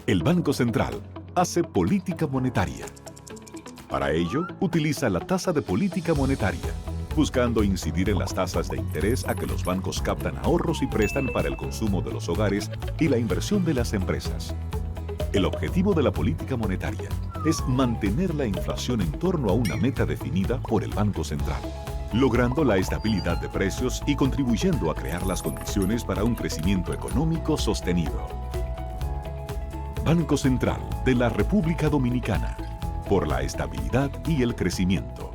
El Banco Central hace política monetaria. Para ello, utiliza la tasa de política monetaria, buscando incidir en las tasas de interés a que los bancos captan ahorros y prestan para el consumo de los hogares y la inversión de las empresas. El objetivo de la política monetaria es mantener la inflación en torno a una meta definida por el Banco Central, logrando la estabilidad de precios y contribuyendo a crear las condiciones para un crecimiento económico sostenido. Banco Central de la República Dominicana, por la estabilidad y el crecimiento.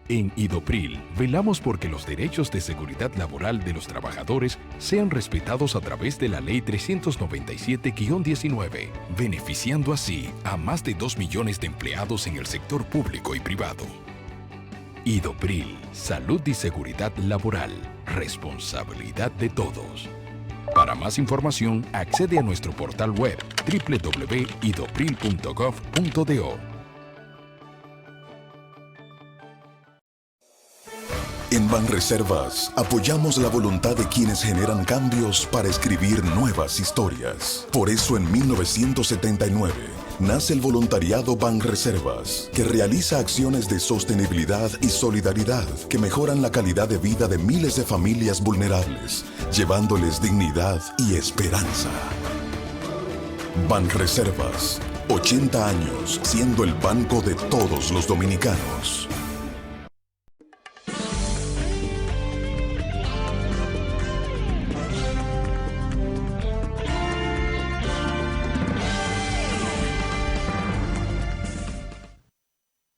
En Idopril, velamos porque los derechos de seguridad laboral de los trabajadores sean respetados a través de la Ley 397-19, beneficiando así a más de 2 millones de empleados en el sector público y privado. Idopril, salud y seguridad laboral, responsabilidad de todos. Para más información, accede a nuestro portal web www.idopril.gov.do. En Banreservas apoyamos la voluntad de quienes generan cambios para escribir nuevas historias. Por eso en 1979 nace el voluntariado Banreservas, que realiza acciones de sostenibilidad y solidaridad que mejoran la calidad de vida de miles de familias vulnerables, llevándoles dignidad y esperanza. Banreservas, 80 años siendo el banco de todos los dominicanos.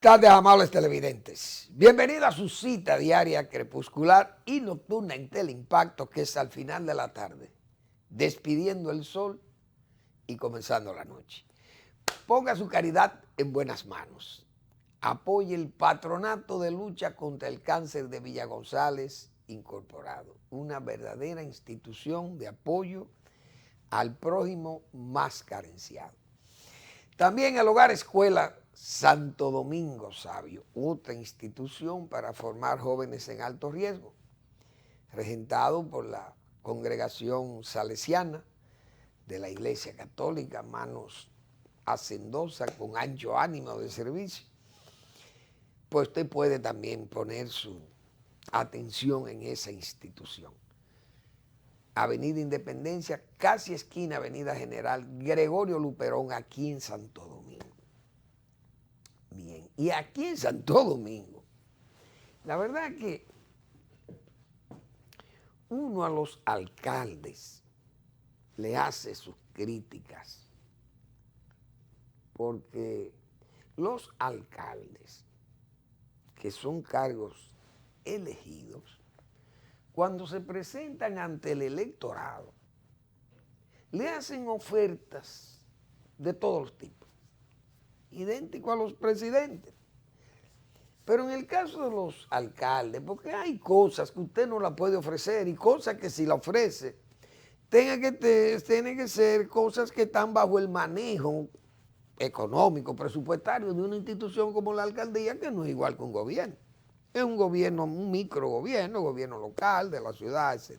Tardes, amables televidentes. Bienvenidos a su cita diaria crepuscular y nocturna en Teleimpacto, que es al final de la tarde, despidiendo el sol y comenzando la noche. Ponga su caridad en buenas manos. Apoye el Patronato de Lucha contra el Cáncer de Villa González Incorporado, una verdadera institución de apoyo al prójimo más carenciado. También el Hogar Escuela Santo Domingo Sabio, otra institución para formar jóvenes en alto riesgo, regentado por la congregación salesiana de la Iglesia Católica, manos hacendosas con ancho ánimo de servicio. Pues usted puede también poner su atención en esa institución. Avenida Independencia, casi esquina Avenida General Gregorio Luperón, aquí en Santo Domingo. Bien, y aquí en Santo Domingo, la verdad que uno a los alcaldes le hace sus críticas, porque los alcaldes, que son cargos elegidos, cuando se presentan ante el electorado, le hacen ofertas de todos los tipos, idéntico a los presidentes. Pero en el caso de los alcaldes, porque hay cosas que usted no la puede ofrecer y cosas que si la ofrece, tienen que ser cosas que están bajo el manejo económico, presupuestario de una institución como la alcaldía, que no es igual que un gobierno. Es un gobierno, un microgobierno, gobierno local, de la ciudad, etc.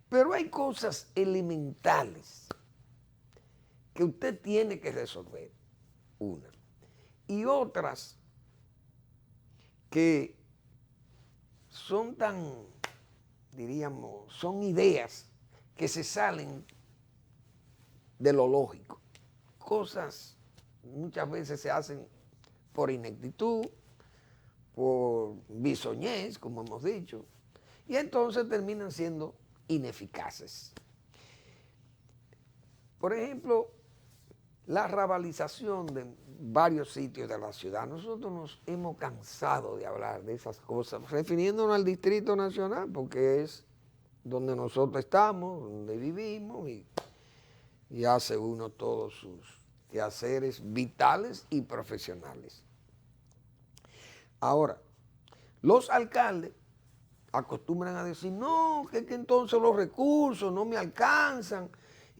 Pero hay cosas elementales que usted tiene que resolver. Una. Y otras que son tan, diríamos, son ideas que se salen de lo lógico. Cosas muchas veces se hacen por ineptitud, por bisoñez, como hemos dicho, y entonces terminan siendo ineficaces. Por ejemplo, la rabalización de varios sitios de la ciudad. Nosotros nos hemos cansado de hablar de esas cosas, refiriéndonos al Distrito Nacional, porque es donde nosotros estamos, donde vivimos, y hace uno todos sus quehaceres vitales y profesionales. Ahora, los alcaldes acostumbran a decir, no, que entonces los recursos no me alcanzan,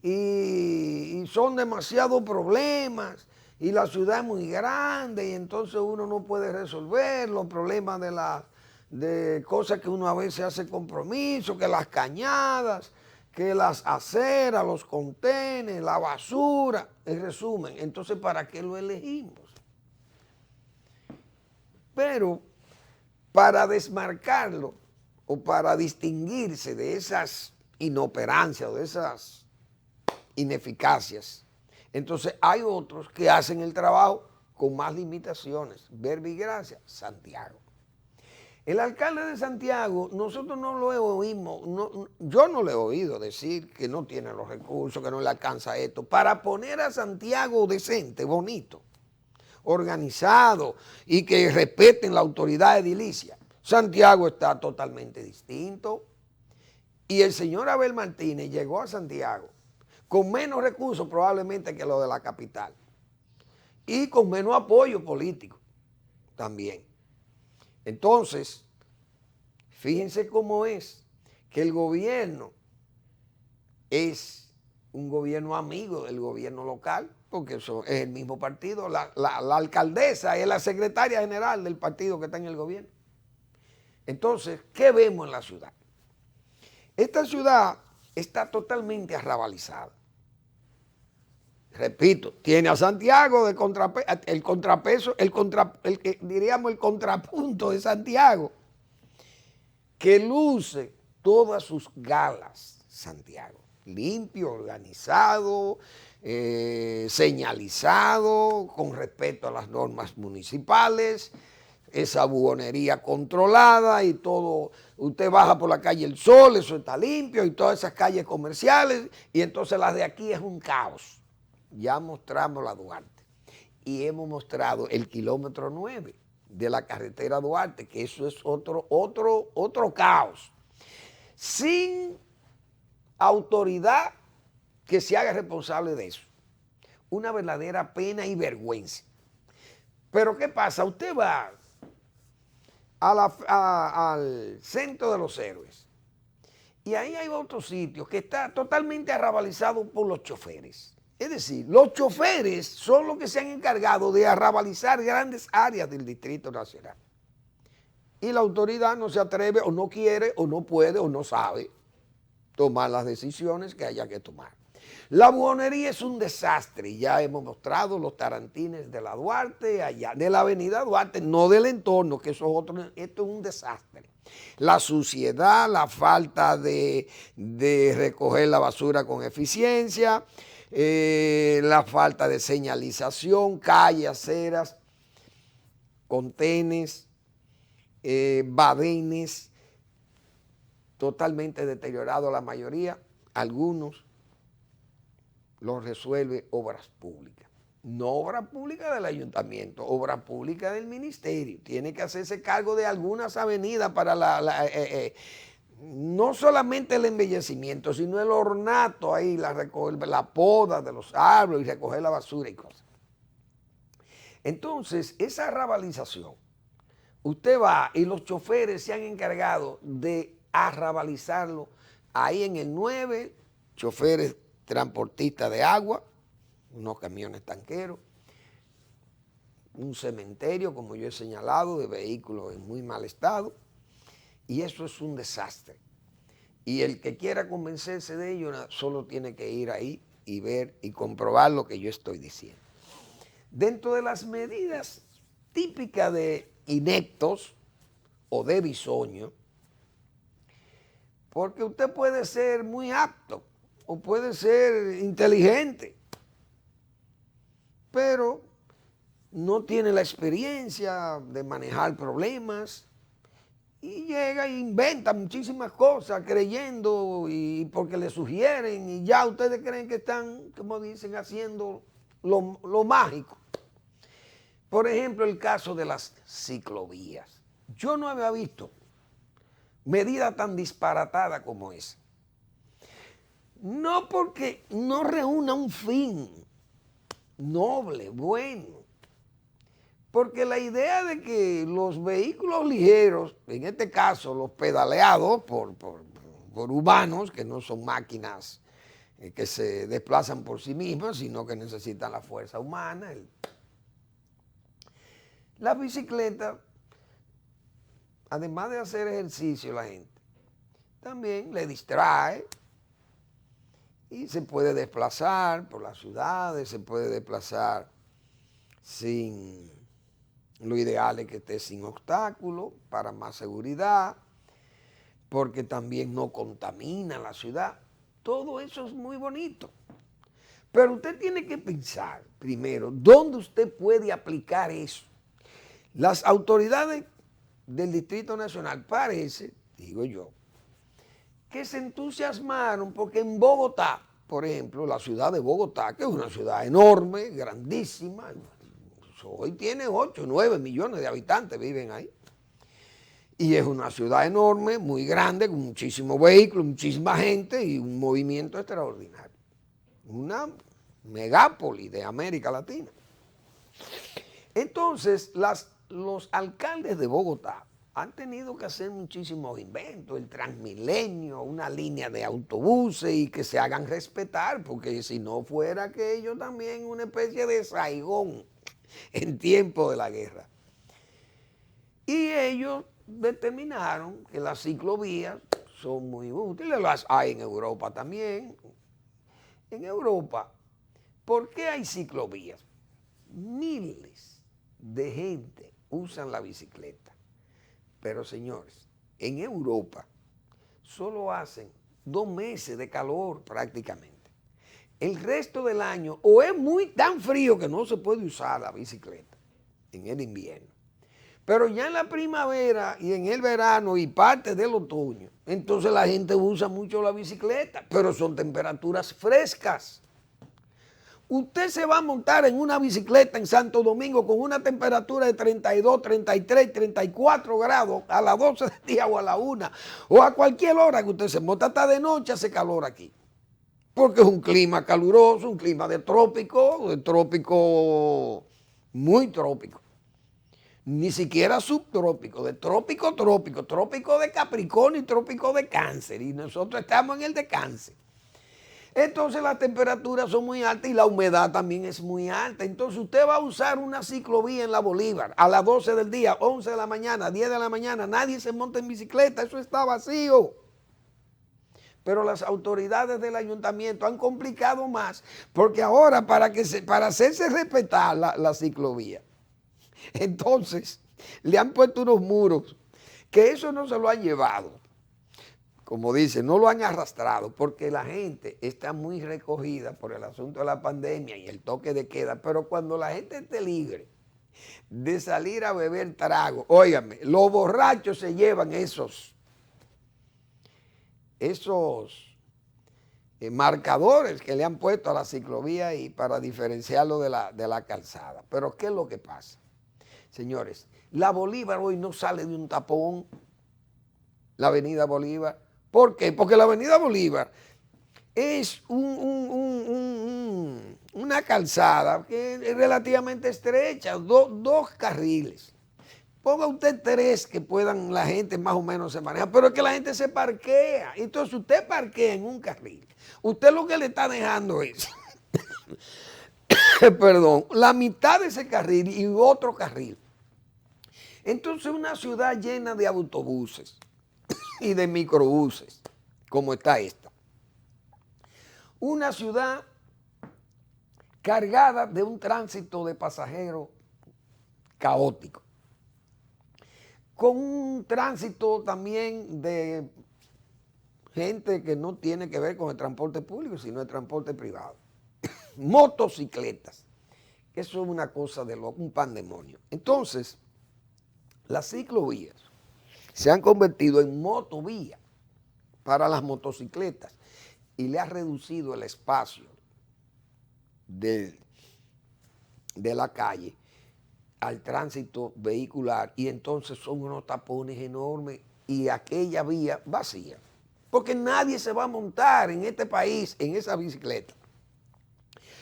y son demasiados problemas y la ciudad es muy grande y entonces uno no puede resolver los problemas de cosas que uno a veces hace compromiso, que las cañadas, que las aceras, los contenedores, la basura, en resumen. Entonces, ¿para qué lo elegimos? Pero para desmarcarlo o para distinguirse de esas inoperancias o de esas ineficacias, entonces hay otros que hacen el trabajo con más limitaciones. Verbigracia, Santiago. El alcalde de Santiago, nosotros no lo oímos, yo no le he oído decir que no tiene los recursos, que no le alcanza esto, para poner a Santiago decente, bonito, organizado y que respeten la autoridad edilicia. Santiago está totalmente distinto y el señor Abel Martínez llegó a Santiago con menos recursos probablemente que lo de la capital y con menos apoyo político también. Entonces, fíjense cómo es que el gobierno es un gobierno amigo del gobierno local, porque eso es el mismo partido. La alcaldesa es la secretaria general del partido que está en el gobierno. Entonces, ¿qué vemos en la ciudad? Esta ciudad está totalmente arrabalizada. Repito, tiene a Santiago de diríamos el contrapunto de Santiago, que luce todas sus galas, Santiago, limpio, organizado, señalizado, con respeto a las normas municipales, esa buhonería controlada y todo. Usted baja por la calle El Sol, eso está limpio, y todas esas calles comerciales, y entonces las de aquí es un caos. Ya mostramos la Duarte y hemos mostrado el kilómetro 9 de la carretera Duarte, que eso es otro caos. Sin autoridad que se haga responsable de eso. Una verdadera pena y vergüenza. Pero ¿qué pasa? Usted va al Centro de los Héroes y ahí hay otro sitio que está totalmente arrabalizado por los choferes. Es decir, los choferes son los que se han encargado de arrabalizar grandes áreas del Distrito Nacional. Y la autoridad no se atreve o no quiere o no puede o no sabe tomar las decisiones que haya que tomar. La buhonería es un desastre. Ya hemos mostrado los tarantines de la Duarte, allá de la avenida Duarte, no del entorno, que eso es otro. Esto es un desastre. La suciedad, la falta de recoger la basura con eficiencia, la falta de señalización, calles, aceras, contenes, badenes, totalmente deteriorado la mayoría. Algunos los resuelve Obras Públicas. No obra pública del ayuntamiento, obra pública del ministerio. Tiene que hacerse cargo de algunas avenidas para no solamente el embellecimiento, sino el ornato ahí, la poda de los árboles y recoger la basura y cosas. Entonces, esa arrabalización, usted va y los choferes se han encargado de arrabalizarlo ahí en el 9, choferes transportistas de agua, unos camiones tanqueros, un cementerio, como yo he señalado, de vehículos en muy mal estado, y eso es un desastre. Y el que quiera convencerse de ello solo tiene que ir ahí y ver y comprobar lo que yo estoy diciendo. Dentro de las medidas típicas de ineptos o de bisoño, porque usted puede ser muy apto o puede ser inteligente, pero no tiene la experiencia de manejar problemas y llega e inventa muchísimas cosas creyendo y porque le sugieren y ya ustedes creen que están, como dicen, haciendo lo mágico. Por ejemplo, el caso de las ciclovías. Yo no había visto medida tan disparatada como esa. No porque no reúna un fin noble, bueno, porque la idea de que los vehículos ligeros, en este caso los pedaleados por humanos, que no son máquinas que se desplazan por sí mismas, sino que necesitan la fuerza humana, la bicicleta, además de hacer ejercicio la gente, también le distrae, y se puede desplazar por las ciudades, se puede desplazar sin, lo ideal es que esté sin obstáculos para más seguridad, porque también no contamina la ciudad. Todo eso es muy bonito. Pero usted tiene que pensar primero, ¿dónde usted puede aplicar eso? Las autoridades del Distrito Nacional parece, digo yo, que se entusiasmaron porque en Bogotá, por ejemplo, la ciudad de Bogotá, que es una ciudad enorme, grandísima, hoy tiene 8, 9 millones de habitantes, viven ahí. Y es una ciudad enorme, muy grande, con muchísimos vehículos, muchísima gente y un movimiento extraordinario. Una megápoli de América Latina. Entonces, los alcaldes de Bogotá han tenido que hacer muchísimos inventos, el Transmilenio, una línea de autobuses y que se hagan respetar, porque si no fuera aquello también una especie de Saigón en tiempo de la guerra. Y ellos determinaron que las ciclovías son muy útiles, las hay en Europa también. En Europa, ¿por qué hay ciclovías? Miles de gente usan la bicicleta. Pero señores, en Europa solo hacen 2 meses de calor prácticamente. El resto del año o es tan frío que no se puede usar la bicicleta en el invierno. Pero ya en la primavera y en el verano y parte del otoño, entonces la gente usa mucho la bicicleta, pero son temperaturas frescas. Usted se va a montar en una bicicleta en Santo Domingo con una temperatura de 32, 33, 34 grados a las 12 del día o a la 1 o a cualquier hora que usted se monta, hasta de noche hace calor aquí. Porque es un clima caluroso, un clima de trópico muy trópico. Ni siquiera subtrópico, de trópico, trópico de Capricornio y trópico de Cáncer. Y nosotros estamos en el de Cáncer. Entonces las temperaturas son muy altas y la humedad también es muy alta. Entonces usted va a usar una ciclovía en la Bolívar a las 12 del día, 11 de la mañana, 10 de la mañana. Nadie se monta en bicicleta, eso está vacío. Pero las autoridades del ayuntamiento han complicado más porque ahora para hacerse respetar la ciclovía, entonces le han puesto unos muros que eso no se lo han llevado. Como dice, no lo han arrastrado porque la gente está muy recogida por el asunto de la pandemia y el toque de queda, pero cuando la gente esté libre de salir a beber trago, óigame, los borrachos se llevan esos marcadores que le han puesto a la ciclovía y para diferenciarlo de la calzada. Pero ¿qué es lo que pasa? Señores, la Bolívar hoy no sale de un tapón, la avenida Bolívar. ¿Por qué? Porque la avenida Bolívar es una calzada que es relativamente estrecha, dos carriles. Ponga usted 3 que puedan la gente más o menos se manejar, pero es que la gente se parquea. Entonces usted parquea en un carril. Usted lo que le está dejando es, perdón, la mitad de ese carril y otro carril. Entonces una ciudad llena de autobuses y de microbuses, como está esta. Una ciudad cargada de un tránsito de pasajeros caótico, con un tránsito también de gente que no tiene que ver con el transporte público, sino el transporte privado. Motocicletas. Eso es una cosa de loco, un pandemonio. Entonces, las ciclovías se han convertido en motovía para las motocicletas y le ha reducido el espacio de la calle al tránsito vehicular y entonces son unos tapones enormes y aquella vía vacía. Porque nadie se va a montar en este país en esa bicicleta.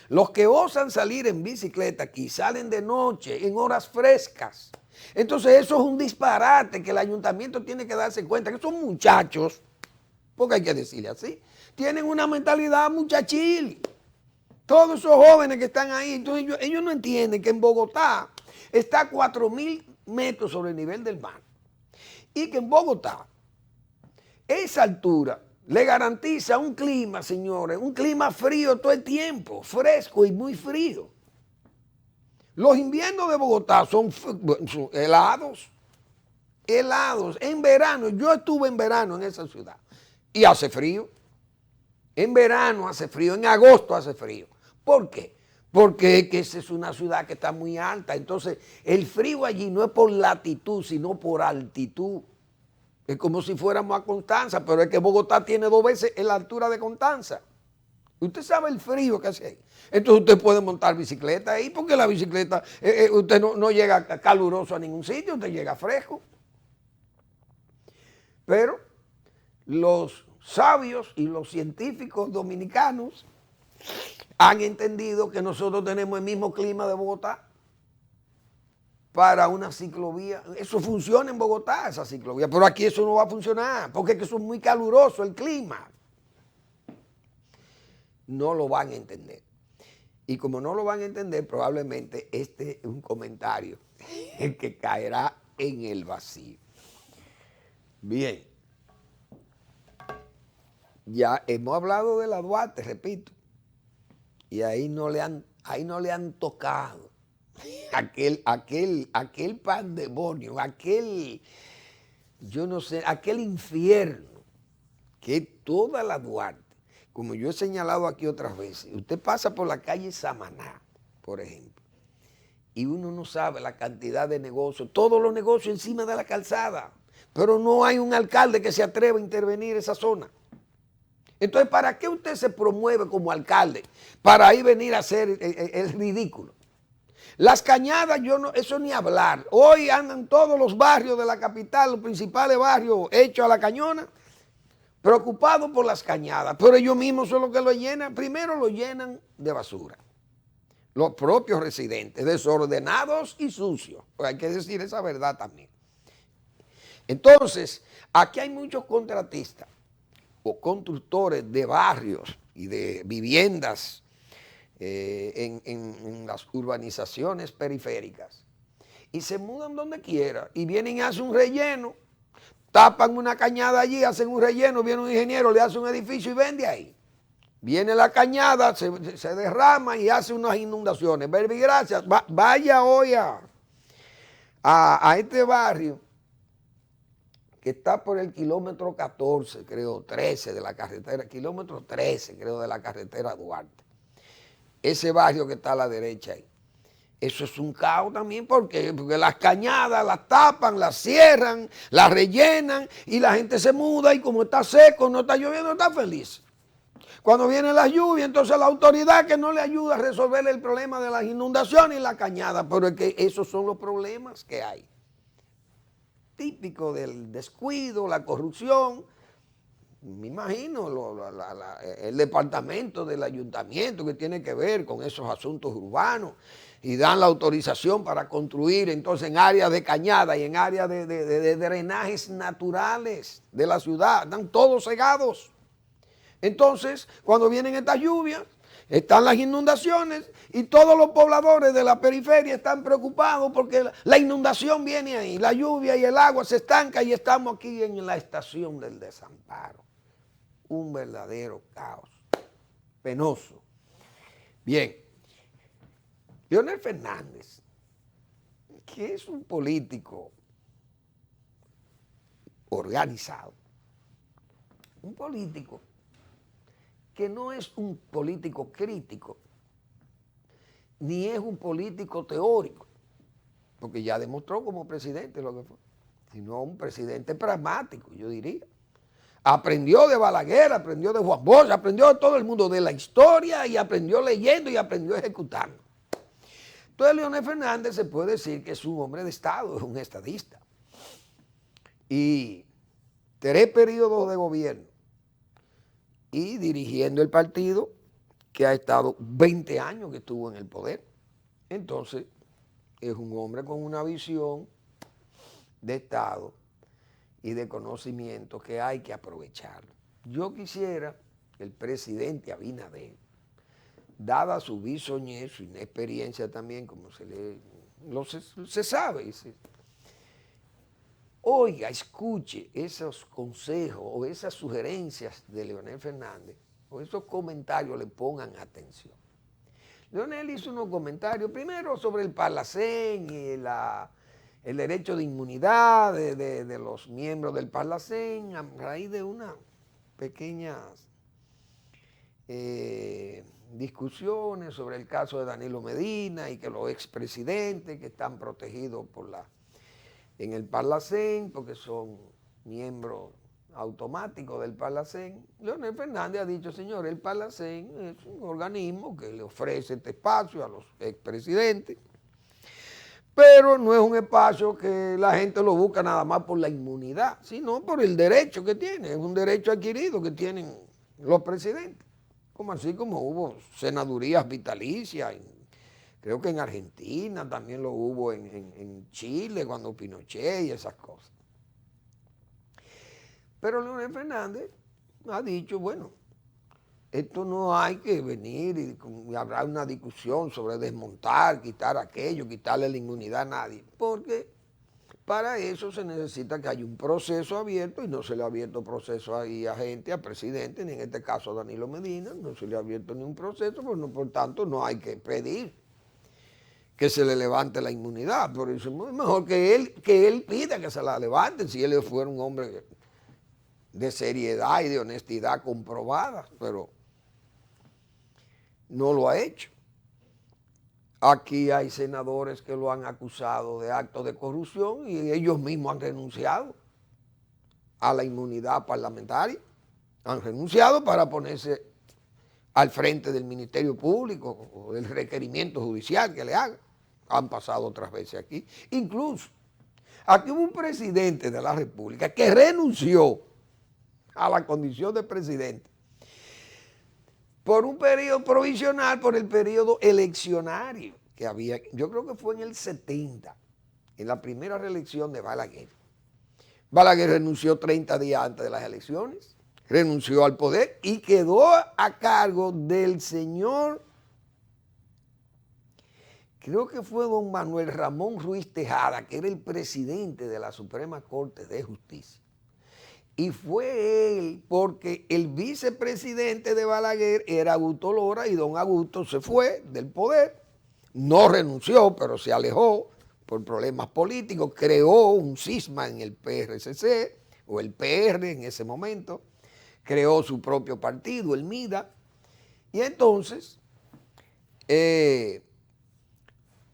Los que osan salir en bicicleta aquí salen de noche, en horas frescas. Entonces eso es un disparate que el ayuntamiento tiene que darse cuenta, que esos muchachos, porque hay que decirle así, tienen una mentalidad muchachil. Todos esos jóvenes que están ahí, entonces ellos no entienden que en Bogotá está a 4.000 metros sobre el nivel del mar. Y que en Bogotá, esa altura le garantiza un clima, señores, un clima frío todo el tiempo, fresco y muy frío. Los inviernos de Bogotá son helados, helados. En verano, yo estuve en verano en esa ciudad y hace frío. En verano hace frío, en agosto hace frío. ¿Por qué? Porque es que esa es una ciudad que está muy alta. Entonces, el frío allí no es por latitud, sino por altitud. Es como si fuéramos a Constanza, pero es que Bogotá tiene 2 veces la altura de Constanza. Usted sabe el frío que hace ahí. Entonces usted puede montar bicicleta ahí, porque la bicicleta, usted no llega caluroso a ningún sitio, usted llega fresco. Pero los sabios y los científicos dominicanos han entendido que nosotros tenemos el mismo clima de Bogotá para una ciclovía. Eso funciona en Bogotá, esa ciclovía, pero aquí eso no va a funcionar, porque es que eso es muy caluroso el clima. No lo van a entender. Y como no lo van a entender, probablemente este es un comentario que caerá en el vacío. Bien. Ya hemos hablado de la Duarte, repito. Y ahí no le han tocado aquel pandemonio, yo no sé, aquel infierno que es toda la Duarte. Como yo he señalado aquí otras veces, usted pasa por la calle Samaná, por ejemplo, y uno no sabe la cantidad de negocios, todos los negocios encima de la calzada, pero no hay un alcalde que se atreva a intervenir esa zona. Entonces, ¿para qué usted se promueve como alcalde? Para ahí venir a hacer el ridículo. Las cañadas, eso ni hablar. Hoy andan todos los barrios de la capital, los principales barrios hechos a la cañona, preocupados por las cañadas. Pero ellos mismos son los que lo llenan. Primero lo llenan de basura. Los propios residentes, desordenados y sucios. Pues hay que decir esa verdad también. Entonces, aquí hay muchos contratistas o constructores de barrios y de viviendas en las urbanizaciones periféricas y se mudan donde quiera y vienen y hacen un relleno, tapan una cañada allí, hacen un relleno, viene un ingeniero, le hace un edificio y vende ahí. Viene la cañada, se derrama y hace unas inundaciones. Baby, gracias. Vaya hoy a este barrio que está por el kilómetro 14, creo, 13 de la carretera, kilómetro 13, creo, de la carretera Duarte. Ese barrio que está a la derecha ahí. Eso es un caos también, porque las cañadas las tapan, las cierran, las rellenan y la gente se muda y como está seco, no está lloviendo, está feliz. Cuando viene la lluvia, entonces la autoridad que no le ayuda a resolver el problema de las inundaciones y la cañada, pero es que esos son los problemas que hay. Típico del descuido, la corrupción. Me imagino el departamento del ayuntamiento que tiene que ver con esos asuntos urbanos y dan la autorización para construir entonces en áreas de cañada y en áreas de drenajes naturales de la ciudad, están todos cegados. Entonces, cuando vienen estas lluvias, están las inundaciones y todos los pobladores de la periferia están preocupados porque la inundación viene ahí, la lluvia y el agua se estanca y estamos aquí en la estación del desamparo. Un verdadero caos, penoso. Bien, Leonel Fernández, que es un político organizado, un político que no es un político crítico, ni es un político teórico, porque ya demostró como presidente lo que fue, sino un presidente pragmático, yo diría. Aprendió de Balaguer, aprendió de Juan Bosch, aprendió de todo el mundo, de la historia, y aprendió leyendo y aprendió ejecutando. Entonces Leonel Fernández se puede decir que es un hombre de Estado, es un estadista. Y 3 periodos de gobierno y dirigiendo el partido que ha estado 20 años que estuvo en el poder. Entonces, es un hombre con una visión de Estado y de conocimiento que hay que aprovecharlo. Yo quisiera que el presidente Abinader, dada su bisoñez, su inexperiencia también, como se sabe, oiga, escuche esos consejos o esas sugerencias de Leonel Fernández, o esos comentarios le pongan atención. Leonel hizo unos comentarios, primero sobre el Parlacén y el derecho de inmunidad de los miembros del Parlacén, a raíz de unas pequeñas discusiones sobre el caso de Danilo Medina y que los expresidentes que están protegidos en el Parlacén, porque son miembros automáticos del Parlacén. Leonel Fernández ha dicho, señor, el Parlacén es un organismo que le ofrece este espacio a los expresidentes, pero no es un espacio que la gente lo busca nada más por la inmunidad, sino por el derecho que tiene, es un derecho adquirido que tienen los presidentes, como así como hubo senadurías vitalicias, creo que en Argentina también lo hubo, en Chile cuando Pinochet y esas cosas. Pero Leonel Fernández ha dicho, bueno, esto no hay que venir y hablar una discusión sobre desmontar, quitar aquello, quitarle la inmunidad a nadie, porque para eso se necesita que haya un proceso abierto y no se le ha abierto proceso ahí a gente, a presidente, ni en este caso a Danilo Medina, no se le ha abierto ni un proceso, por tanto no hay que pedir que se le levante la inmunidad. Por eso es mejor que él pida que se la levanten si él fuera un hombre de seriedad y de honestidad comprobada, pero no lo ha hecho. Aquí hay senadores que lo han acusado de actos de corrupción y ellos mismos han renunciado a la inmunidad parlamentaria, han renunciado para ponerse al frente del Ministerio Público o del requerimiento judicial que le hagan. Han pasado otras veces aquí. Incluso, aquí hubo un presidente de la República que renunció a la condición de presidente por un periodo provisional, por el periodo eleccionario que había, yo creo que fue en el 70, en la primera reelección de Balaguer. Balaguer renunció 30 días antes de las elecciones, renunció al poder y quedó a cargo del señor, creo que fue don Manuel Ramón Ruiz Tejada, que era el presidente de la Suprema Corte de Justicia. Y fue él, porque el vicepresidente de Balaguer era Augusto Lora y don Augusto se fue del poder, no renunció, pero se alejó por problemas políticos, creó un cisma en el PRCC, o el PR en ese momento, creó su propio partido, el MIDA, y entonces,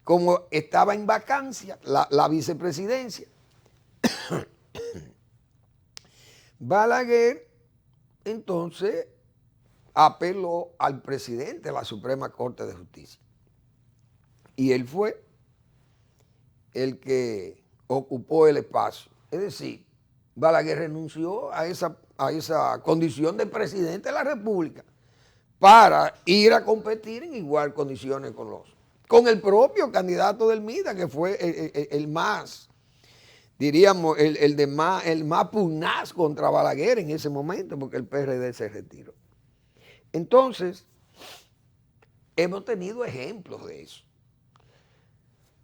como estaba en vacancia la vicepresidencia, Balaguer entonces apeló al presidente de la Suprema Corte de Justicia. Y él fue el que ocupó el espacio. Es decir, Balaguer renunció a esa condición de presidente de la República para ir a competir en igual condiciones con el propio candidato del MIDA, que fue el más, diríamos, el más pugnaz contra Balaguer en ese momento, porque el PRD se retiró. Entonces, hemos tenido ejemplos de eso.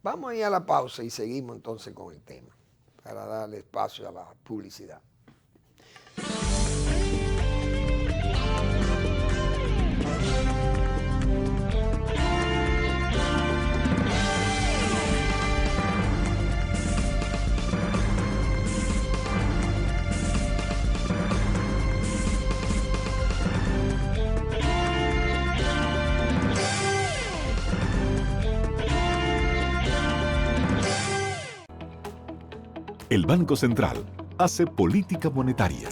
Vamos a ir a la pausa y seguimos entonces con el tema, para darle espacio a la publicidad. El Banco Central hace política monetaria.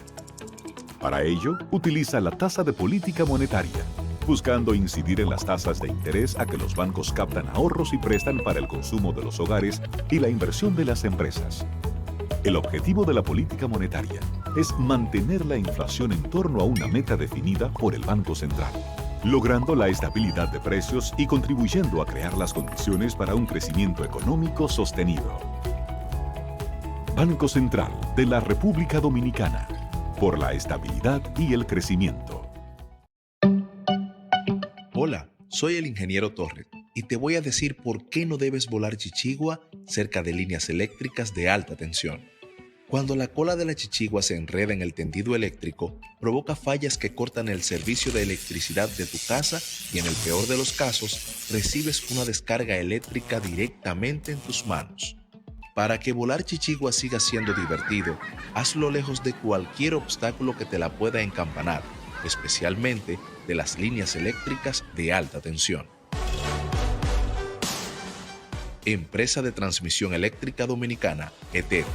Para ello, utiliza la tasa de política monetaria, buscando incidir en las tasas de interés a que los bancos captan ahorros y prestan para el consumo de los hogares y la inversión de las empresas. El objetivo de la política monetaria es mantener la inflación en torno a una meta definida por el Banco Central, logrando la estabilidad de precios y contribuyendo a crear las condiciones para un crecimiento económico sostenido. Banco Central de la República Dominicana, por la estabilidad y el crecimiento. Hola, soy el ingeniero Torres y te voy a decir por qué no debes volar chichigua cerca de líneas eléctricas de alta tensión. Cuando la cola de la chichigua se enreda en el tendido eléctrico, provoca fallas que cortan el servicio de electricidad de tu casa y en el peor de los casos, recibes una descarga eléctrica directamente en tus manos. Para que volar chichigua siga siendo divertido, hazlo lejos de cualquier obstáculo que te la pueda encampanar, especialmente de las líneas eléctricas de alta tensión. Empresa de Transmisión Eléctrica Dominicana, ETED.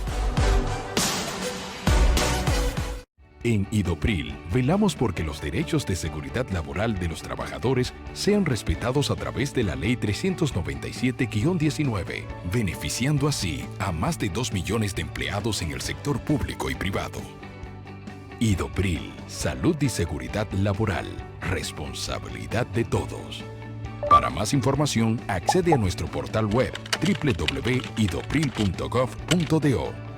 En Idopril, velamos porque los derechos de seguridad laboral de los trabajadores sean respetados a través de la Ley 397-19, beneficiando así a más de 2 millones de empleados en el sector público y privado. Idopril, salud y seguridad laboral, responsabilidad de todos. Para más información, accede a nuestro portal web www.idopril.gov.do.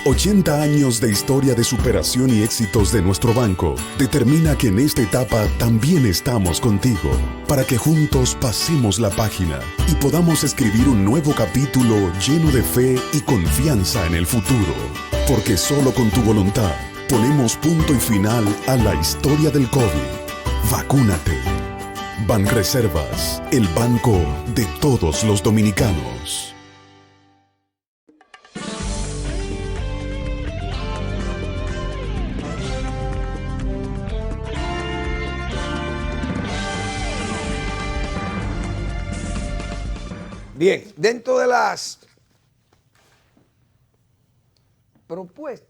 80 años de historia de superación y éxitos de nuestro banco determina que en esta etapa también estamos contigo, para que juntos pasemos la página y podamos escribir un nuevo capítulo lleno de fe y confianza en el futuro. Porque solo con tu voluntad ponemos punto y final a la historia del COVID. Vacúnate. Banreservas, el banco de todos los dominicanos. Bien, dentro de las propuestas,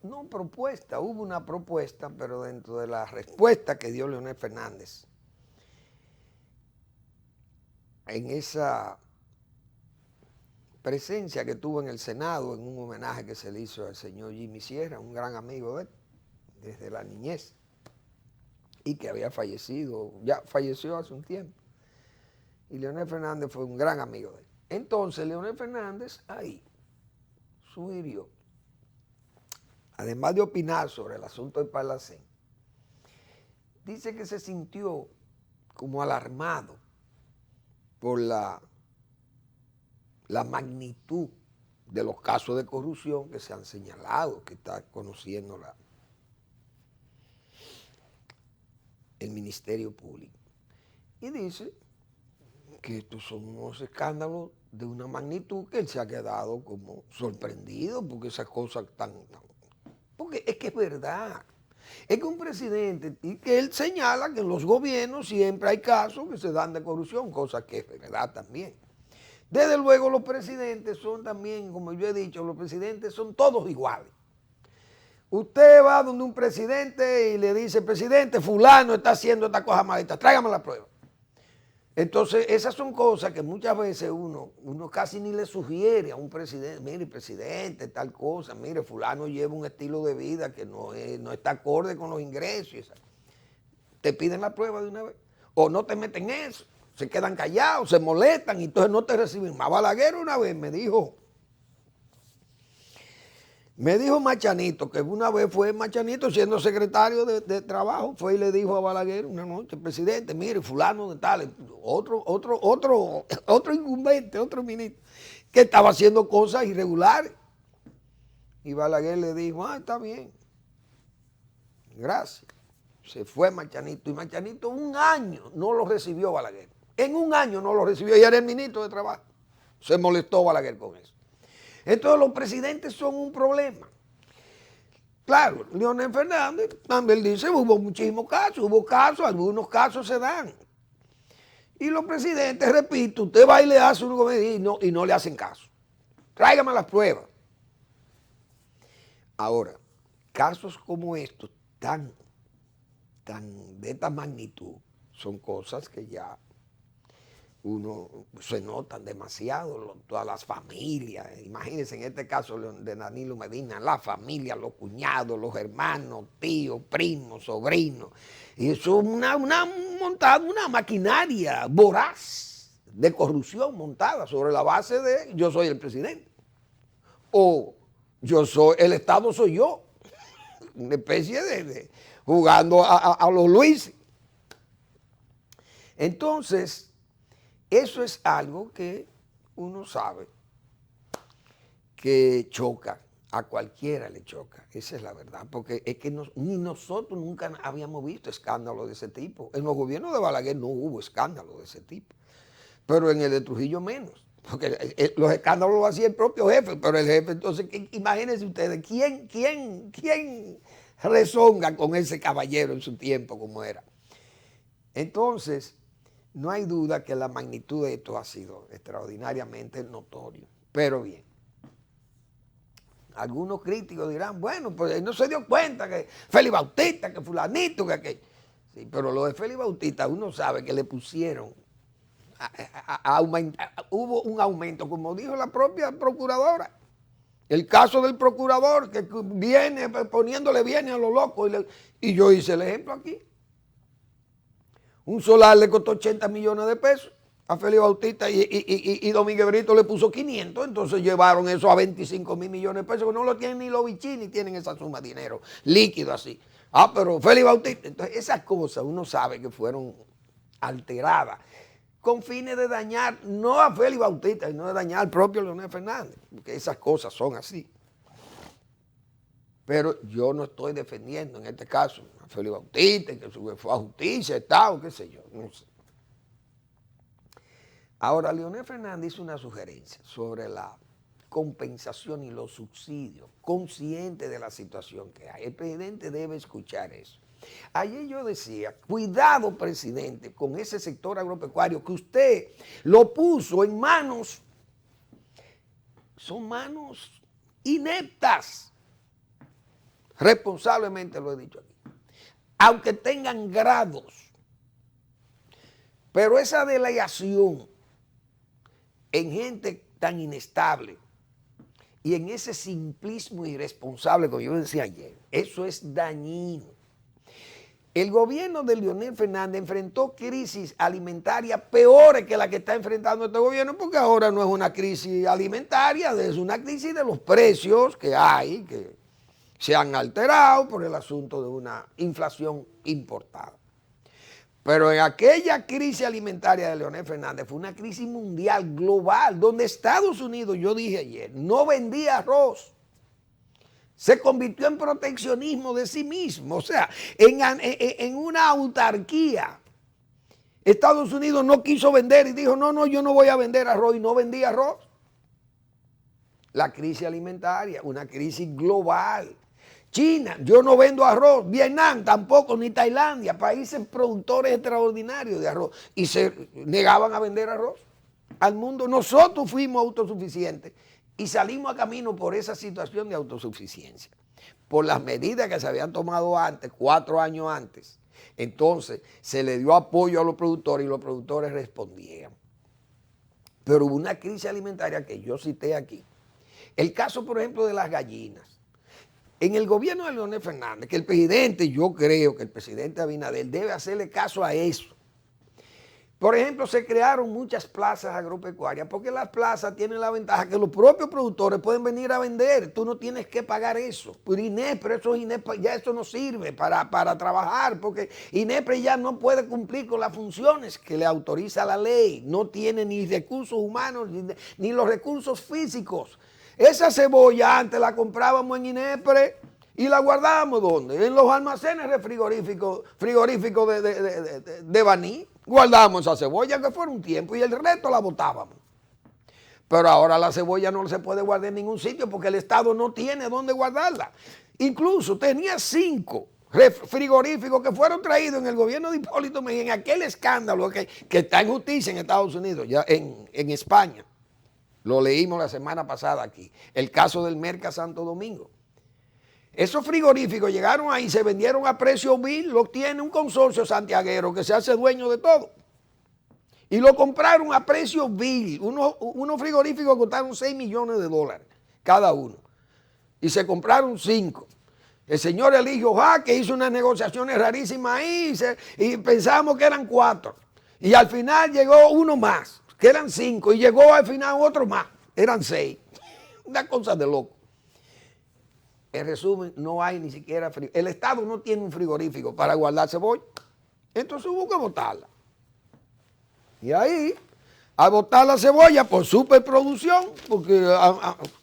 hubo una propuesta, pero dentro de la respuesta que dio Leonel Fernández en esa presencia que tuvo en el Senado en un homenaje que se le hizo al señor Jimmy Sierra, un gran amigo de él, desde la niñez, y que había fallecido, ya falleció hace un tiempo. Y Leonel Fernández fue un gran amigo de él. Entonces, Leonel Fernández ahí sugirió, además de opinar sobre el asunto del Parlacén, dice que se sintió como alarmado por la magnitud de los casos de corrupción que se han señalado, que está conociendo el Ministerio Público. Y dice que estos son unos escándalos de una magnitud que él se ha quedado como sorprendido porque esas cosas porque es que es verdad. Es que un presidente, y que él señala que en los gobiernos siempre hay casos que se dan de corrupción, cosa que es verdad también. Desde luego los presidentes son también, como yo he dicho, los presidentes son todos iguales. Usted va donde un presidente y le dice, presidente, fulano está haciendo esta cosa malita, tráigame la prueba. Entonces, esas son cosas que muchas veces uno casi ni le sugiere a un presidente, mire, presidente, tal cosa, mire, fulano lleva un estilo de vida que no está acorde con los ingresos. Te piden la prueba de una vez, o no te meten eso, se quedan callados, se molestan y entonces no te reciben más. Balaguer una vez me dijo Machanito, que una vez fue Machanito siendo secretario de Trabajo, fue y le dijo a Balaguer una noche, presidente, mire, fulano de tal, otro incumbente, otro ministro, que estaba haciendo cosas irregulares. Y Balaguer le dijo, está bien, gracias. Se fue Machanito, y Machanito un año no lo recibió Balaguer. En un año no lo recibió, y era el ministro de Trabajo. Se molestó Balaguer con eso. Entonces los presidentes son un problema. Claro, Leonel Fernández también dice, hubo muchísimos casos, algunos casos se dan. Y los presidentes, repito, usted va y le hace un gobierno y no le hacen caso. Tráigame las pruebas. Ahora, casos como estos, de esta magnitud, son cosas que ya uno se notan demasiado, todas las familias. Imagínense en este caso de Danilo Medina, la familia, los cuñados, los hermanos, tíos, primos, sobrinos. Y eso es una maquinaria voraz de corrupción montada sobre la base de yo soy el presidente. O el Estado soy yo. Una especie de jugando a los Luis. Entonces, eso es algo que uno sabe que choca, a cualquiera le choca, esa es la verdad, porque es que ni nosotros nunca habíamos visto escándalos de ese tipo. En los gobiernos de Balaguer no hubo escándalos de ese tipo, pero en el de Trujillo menos, porque los escándalos lo hacía el propio jefe, pero el jefe, entonces, imagínense ustedes, ¿quién rezonga con ese caballero en su tiempo como era? Entonces, no hay duda que la magnitud de esto ha sido extraordinariamente notorio. Pero bien, algunos críticos dirán, bueno, pues no se dio cuenta que Félix Bautista, que fulanito, que aquello. Sí, pero lo de Félix Bautista, uno sabe que le pusieron, hubo un aumento, como dijo la propia procuradora. El caso del procurador que viene poniéndole bienes a los locos. Y yo hice el ejemplo aquí. Un solar le costó 80 millones de pesos a Félix Bautista y Domínguez Brito le puso 500, entonces llevaron eso a 25 mil millones de pesos, que no lo tienen ni los bichini, tienen esa suma de dinero líquido así. Ah, pero Félix Bautista, entonces esas cosas uno sabe que fueron alteradas con fines de dañar, no a Félix Bautista, sino de dañar al propio Leonel Fernández, porque esas cosas son así. Pero yo no estoy defendiendo en este caso a Félix Bautista, que fue a justicia, Estado, qué sé yo, no sé. Ahora, Leonel Fernández hizo una sugerencia sobre la compensación y los subsidios, consciente de la situación que hay. El presidente debe escuchar eso. Ayer yo decía, cuidado, presidente, con ese sector agropecuario que usted lo puso en manos, son manos ineptas. Responsablemente lo he dicho aquí. Aunque tengan grados, pero esa delegación en gente tan inestable y en ese simplismo irresponsable, como yo decía ayer, eso es dañino. El gobierno de Leonel Fernández enfrentó crisis alimentarias peores que la que está enfrentando este gobierno, porque ahora no es una crisis alimentaria, es una crisis de los precios que hay, que se han alterado por el asunto de una inflación importada. Pero en aquella crisis alimentaria de Leonel Fernández fue una crisis mundial, global, donde Estados Unidos, yo dije ayer, no vendía arroz. Se convirtió en proteccionismo de sí mismo, o sea, en una autarquía. Estados Unidos no quiso vender y dijo, no, yo no voy a vender arroz, y no vendía arroz. La crisis alimentaria, una crisis global. China, yo no vendo arroz. Vietnam tampoco, ni Tailandia, países productores extraordinarios de arroz. Y se negaban a vender arroz al mundo. Nosotros fuimos autosuficientes y salimos a camino por esa situación de autosuficiencia, por las medidas que se habían tomado antes, 4 años antes. Entonces se le dio apoyo a los productores y los productores respondían. Pero hubo una crisis alimentaria que yo cité aquí. El caso, por ejemplo, de las gallinas. En el gobierno de Leonel Fernández, que el presidente, yo creo que el presidente Abinader debe hacerle caso a eso. Por ejemplo, se crearon muchas plazas agropecuarias porque las plazas tienen la ventaja que los propios productores pueden venir a vender. Tú no tienes que pagar eso. Pero INEPRE, ya eso no sirve para trabajar porque INEPRE ya no puede cumplir con las funciones que le autoriza la ley. No tiene ni recursos humanos ni los recursos físicos. Esa cebolla antes la comprábamos en INEPRE y la guardábamos ¿dónde? En los almacenes frigoríficos de Baní. Guardábamos esa cebolla que fuera un tiempo y el resto la botábamos. Pero ahora la cebolla no se puede guardar en ningún sitio porque el Estado no tiene dónde guardarla. Incluso tenía 5 frigoríficos que fueron traídos en el gobierno de Hipólito Mejía, en aquel escándalo que está en justicia en Estados Unidos, ya en España. Lo leímos la semana pasada aquí. El caso del Merca Santo Domingo. Esos frigoríficos llegaron ahí, se vendieron a precio vil, lo tiene un consorcio santiaguero que se hace dueño de todo. Y lo compraron a precio vil. Unos frigoríficos costaron 6 millones de dólares cada uno. Y se compraron 5. El señor Eligio Jaque hizo unas negociaciones rarísimas ahí y pensamos que eran 4. Y al final llegó uno más, que eran 5. Y llegó al final otro más, eran 6. Una cosa de loco. En resumen, no hay ni siquiera frigorífico. El Estado no tiene un frigorífico para guardar cebolla. Entonces hubo que botarla. Y ahí a botar la cebolla por superproducción, porque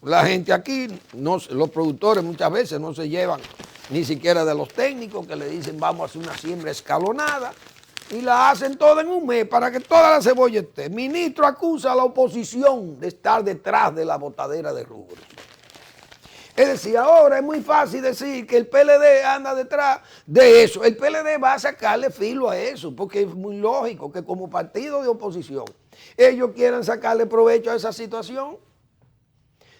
la gente aquí, los productores muchas veces no se llevan ni siquiera de los técnicos que le dicen vamos a hacer una siembra escalonada y la hacen toda en un mes para que toda la cebolla esté. El ministro acusa a la oposición de estar detrás de la botadera de rubros. Es decir, ahora es muy fácil decir que el PLD anda detrás de eso. El PLD va a sacarle filo a eso, porque es muy lógico que como partido de oposición ellos quieran sacarle provecho a esa situación.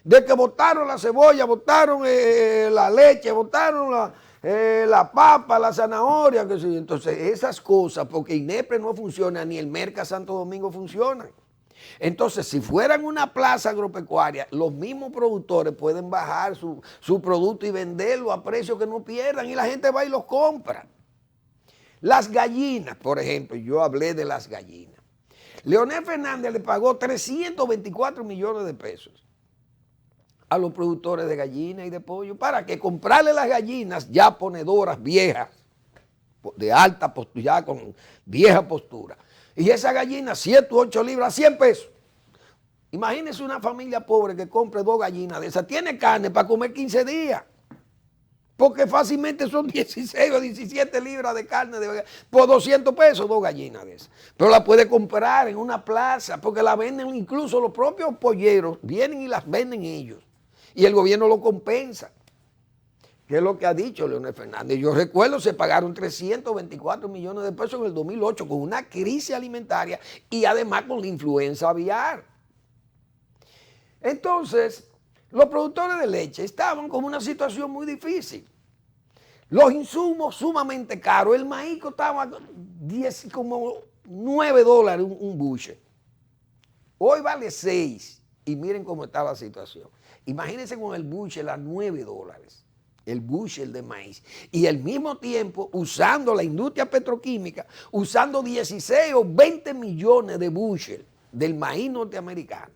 De que votaron la cebolla, votaron la leche, votaron la papa, la zanahoria. Que sí. Entonces esas cosas, porque INEPRE no funciona, ni el Merca Santo Domingo funciona. Entonces, si fueran una plaza agropecuaria, los mismos productores pueden bajar su producto y venderlo a precios que no pierdan y la gente va y los compra. Las gallinas, por ejemplo, yo hablé de las gallinas. Leonel Fernández le pagó 324 millones de pesos a los productores de gallinas y de pollo para que comprarle las gallinas ya ponedoras viejas, de alta postura, ya con vieja postura. Y esa gallina, 7 u 8 libras, 100 pesos. Imagínense una familia pobre que compre 2 gallinas de esas. Tiene carne para comer 15 días. Porque fácilmente son 16 o 17 libras de carne por 200 pesos, 2 gallinas de esas. Pero la puede comprar en una plaza porque la venden incluso los propios polleros. Vienen y las venden ellos. Y el gobierno lo compensa. ¿Qué es lo que ha dicho Leonel Fernández? Yo recuerdo, se pagaron 324 millones de pesos en el 2008 con una crisis alimentaria y además con la influenza aviar. Entonces, los productores de leche estaban con una situación muy difícil. Los insumos sumamente caros. El maíz costaba como $9 un bushel. Hoy vale 6 y miren cómo está la situación. Imagínense con el bushel a $9. El bushel de maíz, y al mismo tiempo usando la industria petroquímica, usando 16 o 20 millones de bushel del maíz norteamericano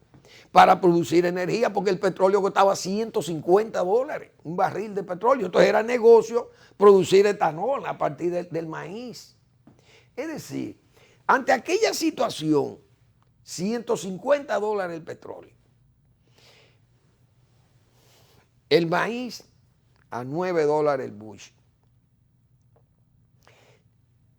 para producir energía, porque el petróleo costaba $150, un barril de petróleo. Entonces era negocio producir etanol a partir del maíz. Es decir, ante aquella situación, $150 el petróleo, el maíz a $9 el bushel.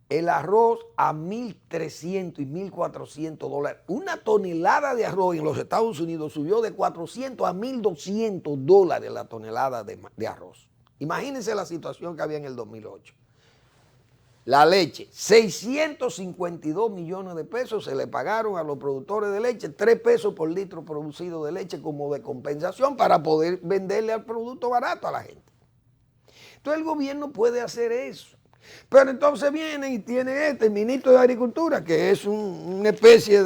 El arroz a $1,300 y $1,400. Una tonelada de arroz en los Estados Unidos subió de $400 a $1,200 la tonelada de arroz. Imagínense la situación que había en el 2008. La leche, 652 millones de pesos se le pagaron a los productores de leche, 3 pesos por litro producido de leche como de compensación para poder venderle al producto barato a la gente. Entonces el gobierno puede hacer eso. Pero entonces viene y tiene el ministro de Agricultura, que es una especie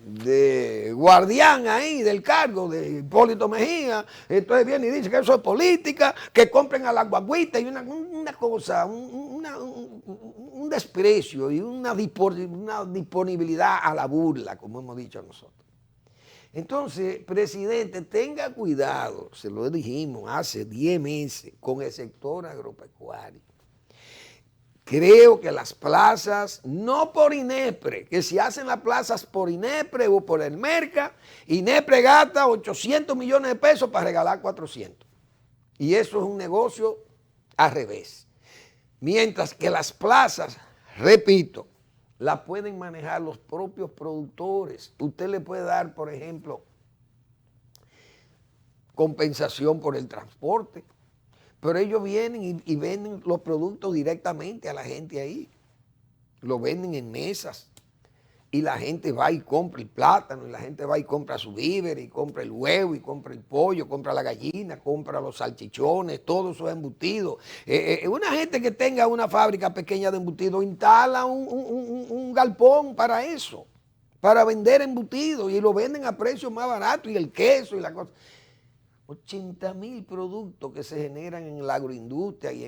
de guardián ahí del cargo de Hipólito Mejía. Entonces viene y dice que eso es política, que compren a la guagüita y una cosa, un desprecio y una disponibilidad a la burla, como hemos dicho nosotros. Entonces, presidente, tenga cuidado, se lo dijimos hace 10 meses, con el sector agropecuario. Creo que las plazas, no por INEPRE, que si hacen las plazas por INEPRE o por el Merca, INEPRE gasta 800 millones de pesos para regalar 400. Y eso es un negocio al revés. Mientras que las plazas, repito, la pueden manejar los propios productores. Usted le puede dar, por ejemplo, compensación por el transporte, pero ellos vienen y venden los productos directamente a la gente ahí. Lo venden en mesas y la gente va y compra el plátano, y la gente va y compra su víver, y compra el huevo, y compra el pollo, compra la gallina, compra los salchichones, todo eso es embutido. Una gente que tenga una fábrica pequeña de embutido instala un galpón para eso, para vender embutidos, y lo venden a precios más baratos, y el queso y la cosa. 80,000 productos que se generan en la agroindustria y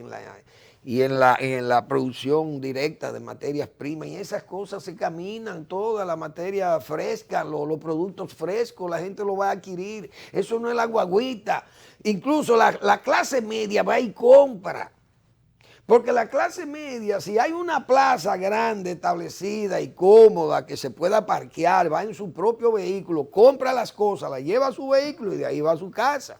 en la producción directa de materias primas, y esas cosas se caminan, toda la materia fresca, los productos frescos, la gente lo va a adquirir. Eso no es la guagüita. Incluso la clase media va y compra. Porque la clase media, si hay una plaza grande, establecida y cómoda, que se pueda parquear, va en su propio vehículo, compra las cosas, la lleva a su vehículo y de ahí va a su casa.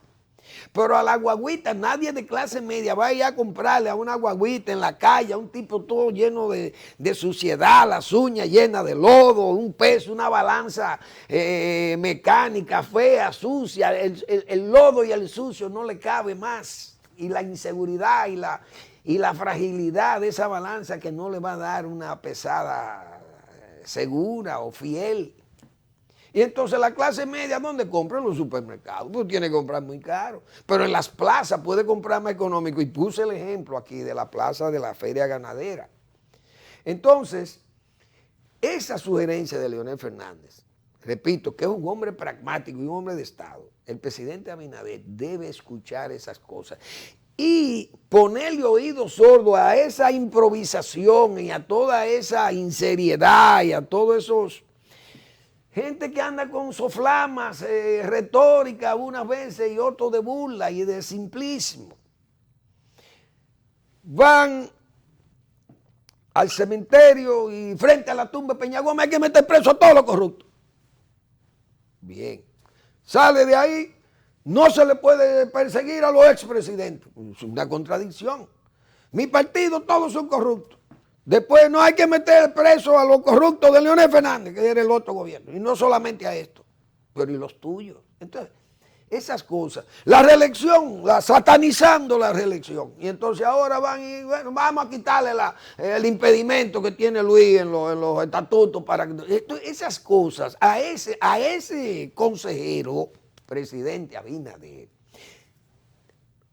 Pero a la guaguita, nadie de clase media va a ir a comprarle a una guaguita en la calle, a un tipo todo lleno de suciedad, las uñas llenas de lodo, un peso, una balanza mecánica fea, sucia, el lodo y el sucio no le cabe más. Y la inseguridad y la fragilidad de esa balanza que no le va a dar una pesada segura o fiel. Y entonces la clase media, ¿dónde compra? En los supermercados. Pues tiene que comprar muy caro. Pero en las plazas puede comprar más económico. Y puse el ejemplo aquí de la plaza de la Feria Ganadera. Entonces, esa sugerencia de Leonel Fernández, repito, que es un hombre pragmático y un hombre de Estado, el presidente Abinader debe escuchar esas cosas y ponerle oído sordo a esa improvisación y a toda esa inseriedad y a todos esos... gente que anda con soflamas, retórica unas veces y otros de burla y de simplismo. Van al cementerio y frente a la tumba de Peña Gómez hay que meter preso a todos los corruptos. Bien. Sale de ahí, no se le puede perseguir a los expresidentes. Es una contradicción. Mi partido todos son corruptos. Después no hay que meter preso a los corruptos de Leonel Fernández, que era el otro gobierno. Y no solamente a esto, pero y los tuyos. Entonces, esas cosas. La reelección, satanizando la reelección. Y entonces ahora van y, bueno, vamos a quitarle el impedimento que tiene Luis en los estatutos para que... Esas cosas, a ese consejero, presidente Abinader,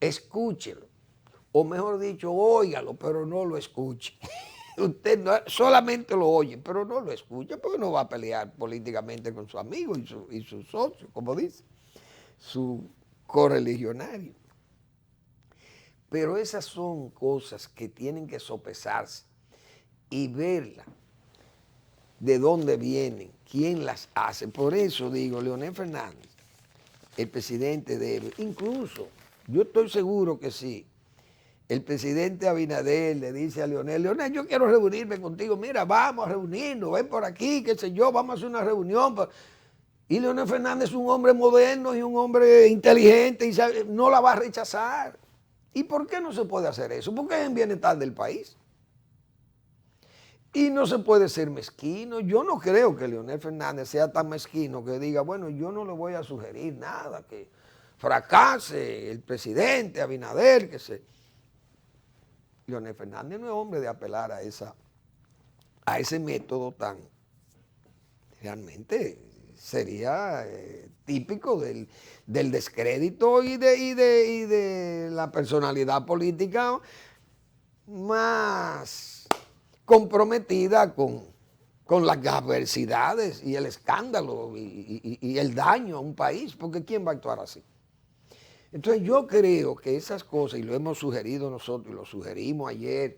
escúchelo. O mejor dicho, óigalo, pero no lo escuche. Usted no, solamente lo oye, pero no lo escucha, porque no va a pelear políticamente con su amigo y su socio, como dice, su correligionario. Pero esas son cosas que tienen que sopesarse y verlas, de dónde vienen, quién las hace. Por eso digo, Leonel Fernández, el presidente debe, incluso, yo estoy seguro que sí, el presidente Abinader le dice a Leonel, Leonel, yo quiero reunirme contigo, mira, vamos a reunirnos, ven por aquí, qué sé yo, vamos a hacer una reunión. Y Leonel Fernández es un hombre moderno y un hombre inteligente y sabe, no la va a rechazar. ¿Y por qué no se puede hacer eso? Porque es en bienestar del país. Y no se puede ser mezquino. Yo no creo que Leonel Fernández sea tan mezquino que diga, bueno, yo no le voy a sugerir nada, que fracase el presidente Abinader, que se... Leonel Fernández no es hombre de apelar a ese método tan, realmente sería típico del descrédito y de la personalidad política más comprometida con las adversidades y el escándalo y el daño a un país, porque ¿quién va a actuar así? Entonces yo creo que esas cosas, y lo hemos sugerido nosotros, y lo sugerimos ayer,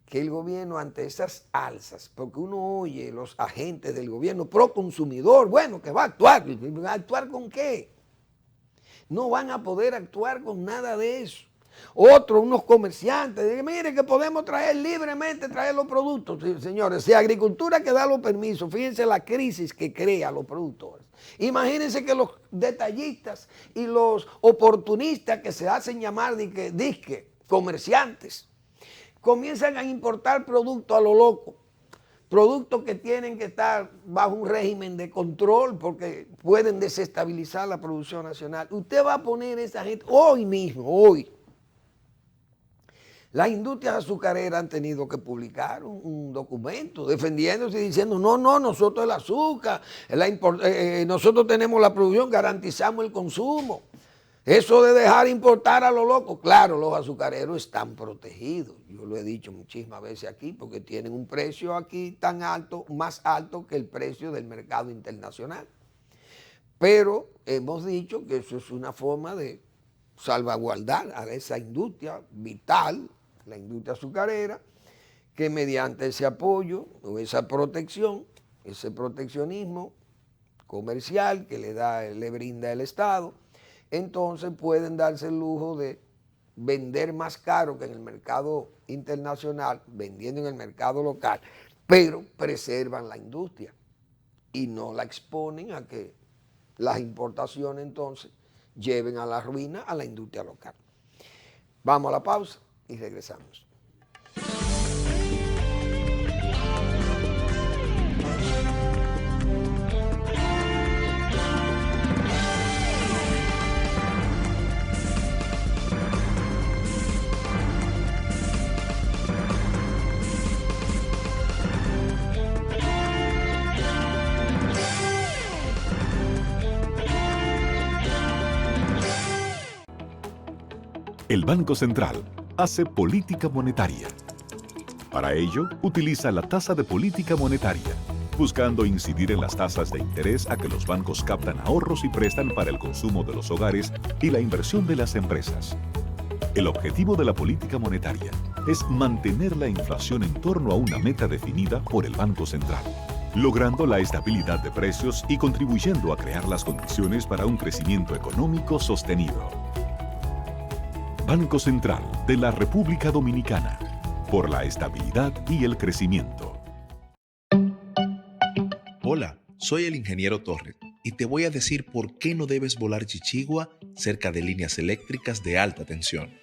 que el gobierno ante esas alzas, porque uno oye los agentes del gobierno pro consumidor, bueno, que va a actuar. ¿Va a actuar con qué? No van a poder actuar con nada de eso. Otros, unos comerciantes, dicen, mire que podemos traer libremente, traer los productos. Sí, señores, si Agricultura que da los permisos, fíjense la crisis que crea los productores. Imagínense que los detallistas y los oportunistas que se hacen llamar disque comerciantes, comienzan a importar productos a lo loco, productos que tienen que estar bajo un régimen de control porque pueden desestabilizar la producción nacional. Usted va a poner a esa gente, hoy mismo, hoy, las industrias azucareras han tenido que publicar un documento defendiéndose y diciendo, no, nosotros el azúcar, nosotros tenemos la producción, garantizamos el consumo. Eso de dejar importar a lo loco, claro, los azucareros están protegidos. Yo lo he dicho muchísimas veces aquí porque tienen un precio aquí tan alto, más alto que el precio del mercado internacional. Pero hemos dicho que eso es una forma de salvaguardar a esa industria vital, la industria azucarera, que mediante ese apoyo o esa protección, ese proteccionismo comercial que le brinda el Estado, entonces pueden darse el lujo de vender más caro que en el mercado internacional, vendiendo en el mercado local, pero preservan la industria y no la exponen a que las importaciones entonces lleven a la ruina a la industria local. Vamos a la pausa y regresamos. El Banco Central hace política monetaria. Para ello, utiliza la tasa de política monetaria, buscando incidir en las tasas de interés a que los bancos captan ahorros y prestan para el consumo de los hogares y la inversión de las empresas. El objetivo de la política monetaria es mantener la inflación en torno a una meta definida por el Banco Central, logrando la estabilidad de precios y contribuyendo a crear las condiciones para un crecimiento económico sostenido. Banco Central de la República Dominicana, por la estabilidad y el crecimiento. Hola, soy el ingeniero Torres y te voy a decir por qué no debes volar chichigua cerca de líneas eléctricas de alta tensión.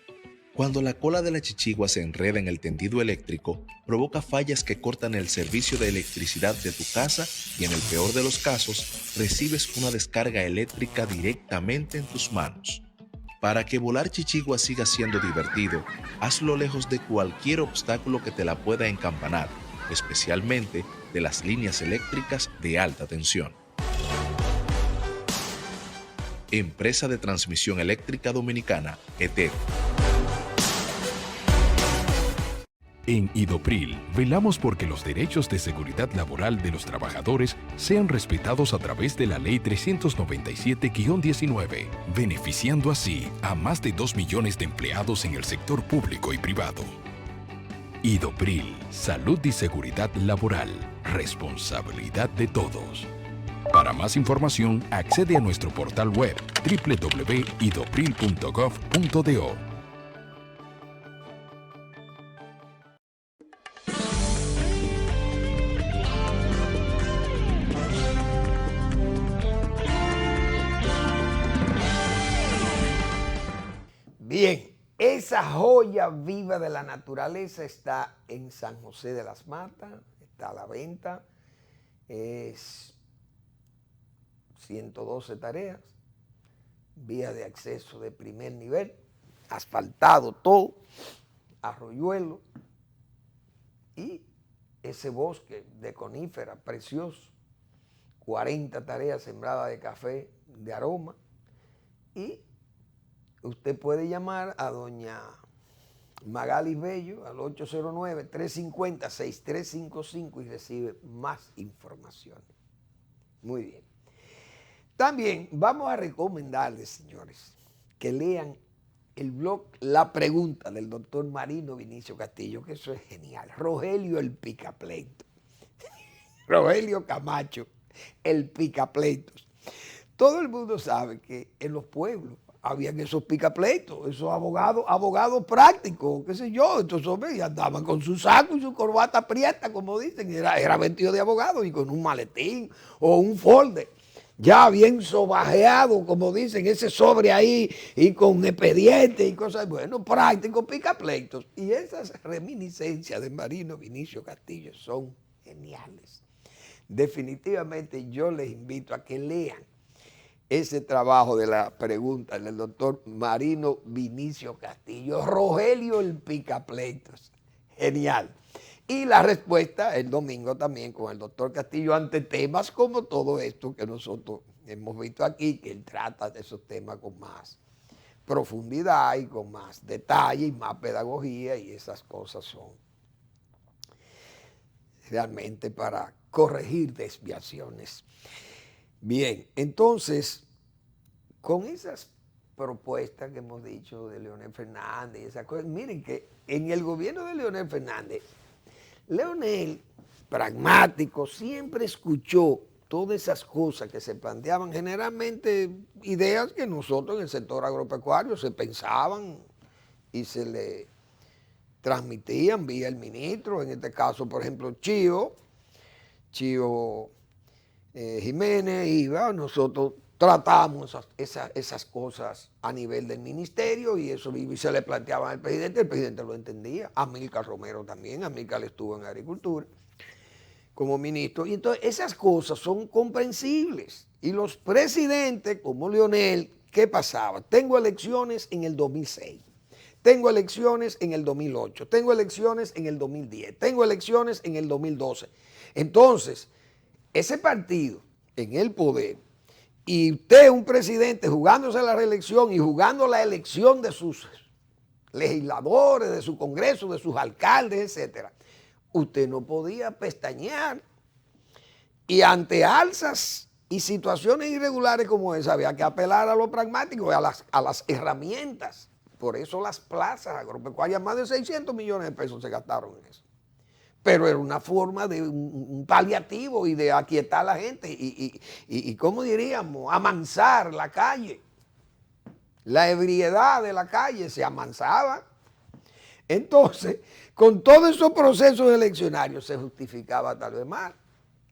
Cuando la cola de la chichigua se enreda en el tendido eléctrico, provoca fallas que cortan el servicio de electricidad de tu casa y en el peor de los casos, recibes una descarga eléctrica directamente en tus manos. Para que volar chichigua siga siendo divertido, hazlo lejos de cualquier obstáculo que te la pueda encampanar, especialmente de las líneas eléctricas de alta tensión. Empresa de Transmisión Eléctrica Dominicana, ETED. En Idopril, velamos porque los derechos de seguridad laboral de los trabajadores sean respetados a través de la Ley 397-19, beneficiando así a más de 2 millones de empleados en el sector público y privado. Idopril, salud y seguridad laboral, responsabilidad de todos. Para más información, accede a nuestro portal web www.idopril.gov.do. Bien, esa joya viva de la naturaleza está en San José de las Matas, está a la venta, es 112 tareas, vía de acceso de primer nivel, asfaltado todo, arroyuelo y ese bosque de conífera precioso, 40 tareas sembradas de café de aroma y usted puede llamar a doña Magali Bello al 809-350-6355 y recibe más información. Muy bien. También vamos a recomendarles, señores, que lean el blog La Pregunta del doctor Marino Vinicio Castillo, que eso es genial. Rogelio el Picapleito. Rogelio Camacho, el Picapleitos. Todo el mundo sabe que en los pueblos habían esos picapleitos, esos abogados prácticos, qué sé yo, estos hombres andaban con su saco y su corbata prieta, como dicen, era vestido de abogado y con un maletín o un folder, ya bien sobajeado, como dicen, ese sobre ahí y con expedientes y cosas, bueno, prácticos, picapleitos. Y esas reminiscencias de Marino Vinicio Castillo son geniales. Definitivamente yo les invito a que lean ese trabajo de La Pregunta del doctor Marino Vinicio Castillo, Rogelio el Picapleitos. Genial. Y la respuesta el domingo también con el doctor Castillo ante temas como todo esto que nosotros hemos visto aquí, que él trata de esos temas con más profundidad y con más detalle y más pedagogía, y esas cosas son realmente para corregir desviaciones. Bien, entonces, con esas propuestas que hemos dicho de Leonel Fernández y esas cosas, miren que en el gobierno de Leonel Fernández, Leonel, pragmático, siempre escuchó todas esas cosas que se planteaban, generalmente ideas que nosotros en el sector agropecuario se pensaban y se le transmitían vía el ministro, en este caso, por ejemplo, Chío Jiménez iba, nosotros tratamos esas cosas a nivel del ministerio y eso y se le planteaba al presidente, el presidente lo entendía. Amílcar Romero también, Amílcar estuvo en Agricultura como ministro. Y entonces esas cosas son comprensibles. Y los presidentes como Leonel, ¿qué pasaba? Tengo elecciones en el 2006, tengo elecciones en el 2008, tengo elecciones en el 2010, tengo elecciones en el 2012. Entonces, ese partido en el poder y usted un presidente jugándose la reelección y jugando la elección de sus legisladores, de su Congreso, de sus alcaldes, etcétera, usted no podía pestañear. Y ante alzas y situaciones irregulares como esa había que apelar a lo pragmático, a las herramientas. Por eso las plazas agropecuarias, más de 600 millones de pesos se gastaron en eso. Pero era una forma de un paliativo y de aquietar a la gente y ¿cómo diríamos? Amansar la calle. La ebriedad de la calle se amansaba. Entonces, con todos esos procesos eleccionarios se justificaba tal vez más.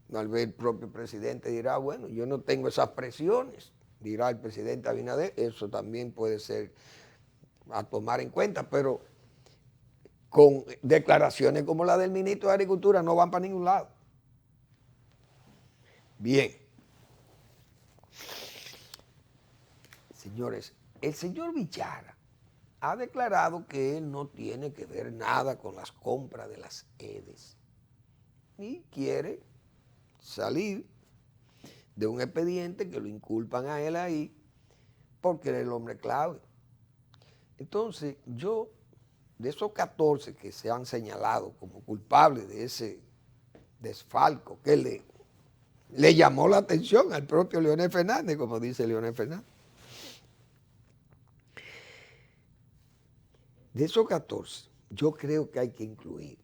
Tal vez el propio presidente dirá, bueno, yo no tengo esas presiones, dirá el presidente Abinader, eso también puede ser a tomar en cuenta, pero con declaraciones como la del ministro de Agricultura no van para ningún lado. Bien. Señores, el señor Bichara ha declarado que él no tiene que ver nada con las compras de las EDES y quiere salir de un expediente que lo inculpan a él ahí porque él es el hombre clave. Entonces, yo, de esos 14 que se han señalado como culpables de ese desfalco que le llamó la atención al propio Leonel Fernández, como dice Leonel Fernández. De esos 14, yo creo que hay que incluir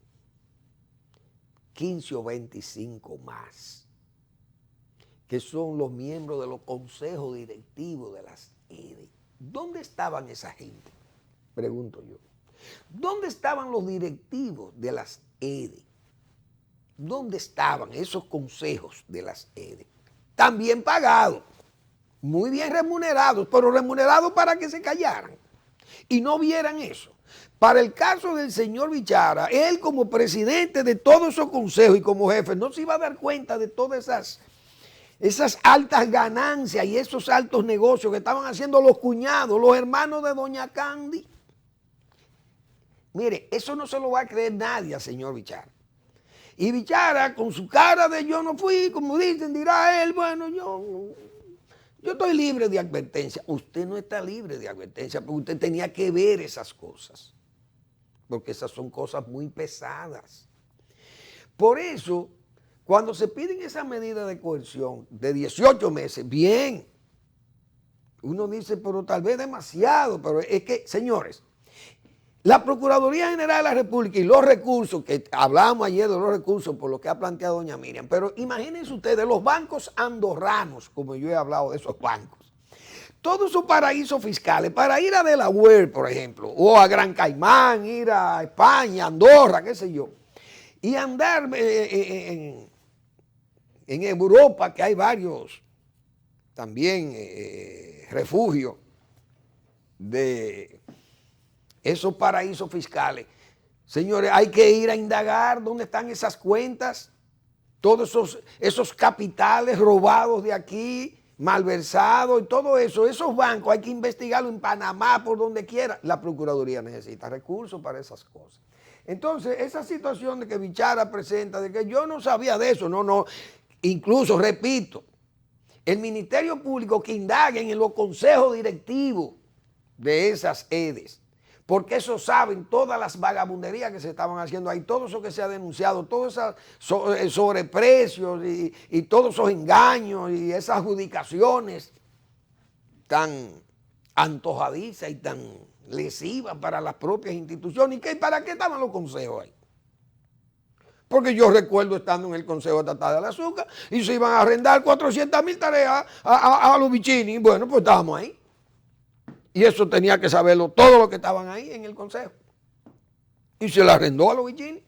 15 o 25 más, que son los miembros de los consejos directivos de las EDE. ¿Dónde estaban esa gente? Pregunto yo. ¿Dónde estaban los directivos de las EDE? ¿Dónde estaban esos consejos de las EDE? También pagados, muy bien remunerados, pero remunerados para que se callaran y no vieran eso. Para el caso del señor Bichara, él como presidente de todos esos consejos y como jefe no se iba a dar cuenta de todas esas altas ganancias y esos altos negocios que estaban haciendo los cuñados, los hermanos de doña Candy. Mire, eso no se lo va a creer nadie al señor Bichara. Y Bichara, con su cara de yo no fui, como dicen, dirá él, bueno, yo estoy libre de advertencia. Usted no está libre de advertencia porque usted tenía que ver esas cosas. Porque esas son cosas muy pesadas. Por eso, cuando se piden esas medidas de coerción de 18 meses, bien, uno dice, pero tal vez demasiado, pero es que, señores, la Procuraduría General de la República y los recursos, que hablamos ayer de los recursos por lo que ha planteado doña Miriam, pero imagínense ustedes los bancos andorranos, como yo he hablado de esos bancos, todos esos paraísos fiscales, para ir a Delaware, por ejemplo, o a Gran Caimán, ir a España, Andorra, qué sé yo, y andar en Europa, que hay varios también refugios de esos paraísos fiscales. Señores, hay que ir a indagar dónde están esas cuentas, todos esos capitales robados de aquí, malversados y todo eso. Esos bancos hay que investigarlo en Panamá, por donde quiera. La Procuraduría necesita recursos para esas cosas. Entonces, esa situación de que Bichara presenta, de que yo no sabía de eso, no. Incluso, repito, el Ministerio Público que indaguen en los consejos directivos de esas EDES, porque eso saben todas las vagabunderías que se estaban haciendo ahí, todo eso que se ha denunciado, todos esos sobreprecios y todos esos engaños y esas adjudicaciones tan antojadizas y tan lesivas para las propias instituciones. ¿Y para qué estaban los consejos ahí? Porque yo recuerdo estando en el Consejo Estatal del Azúcar y se iban a arrendar 400,000 tareas a los bichini. Bueno, pues estábamos ahí. Y eso tenía que saberlo todos los que estaban ahí en el consejo. Y se la arrendó a los Vicini.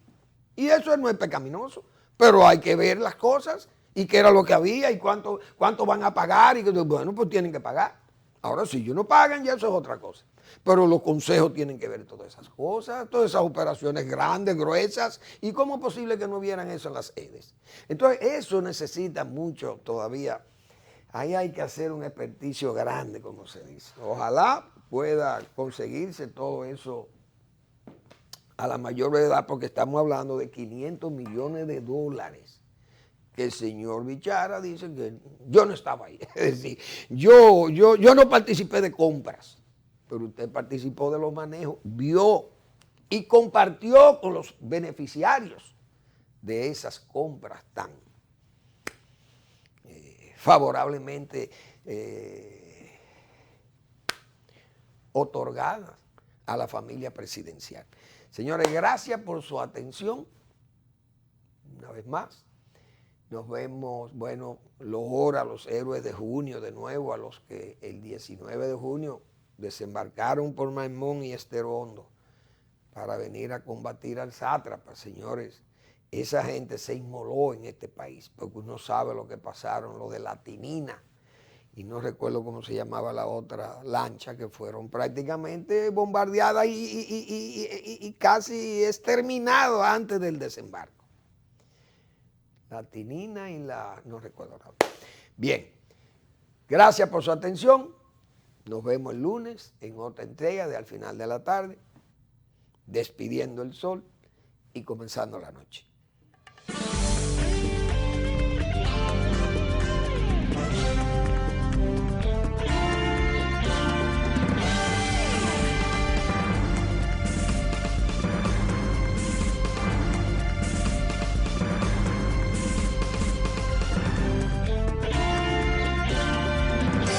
Y eso no es pecaminoso. Pero hay que ver las cosas y qué era lo que había y cuánto van a pagar. Y que, bueno, pues tienen que pagar. Ahora, si ellos no pagan, ya eso es otra cosa. Pero los consejos tienen que ver todas esas cosas, todas esas operaciones grandes, gruesas. ¿Y cómo es posible que no vieran eso en las sedes? Entonces, eso necesita mucho todavía. Ahí hay que hacer un experticio grande, como se dice. Ojalá pueda conseguirse todo eso a la mayor brevedad, porque estamos hablando de 500 millones de dólares que el señor Bichara dice que yo no estaba ahí. Es decir, yo no participé de compras, pero usted participó de los manejos, vio y compartió con los beneficiarios de esas compras tan favorablemente otorgadas a la familia presidencial. Señores, gracias por su atención. Una vez más, nos vemos, bueno, los héroes de junio de nuevo, a los que el 19 de junio desembarcaron por Maimón y Estero Hondo para venir a combatir al sátrapa. Señores, esa gente se inmoló en este país, porque uno sabe lo que pasaron, lo de la Tinina, y no recuerdo cómo se llamaba la otra lancha, que fueron prácticamente bombardeadas y casi exterminadas antes del desembarco. La Tinina y no recuerdo la otra. Bien, gracias por su atención. Nos vemos el lunes en otra entrega de Al Final de la Tarde, despidiendo el sol y comenzando la noche.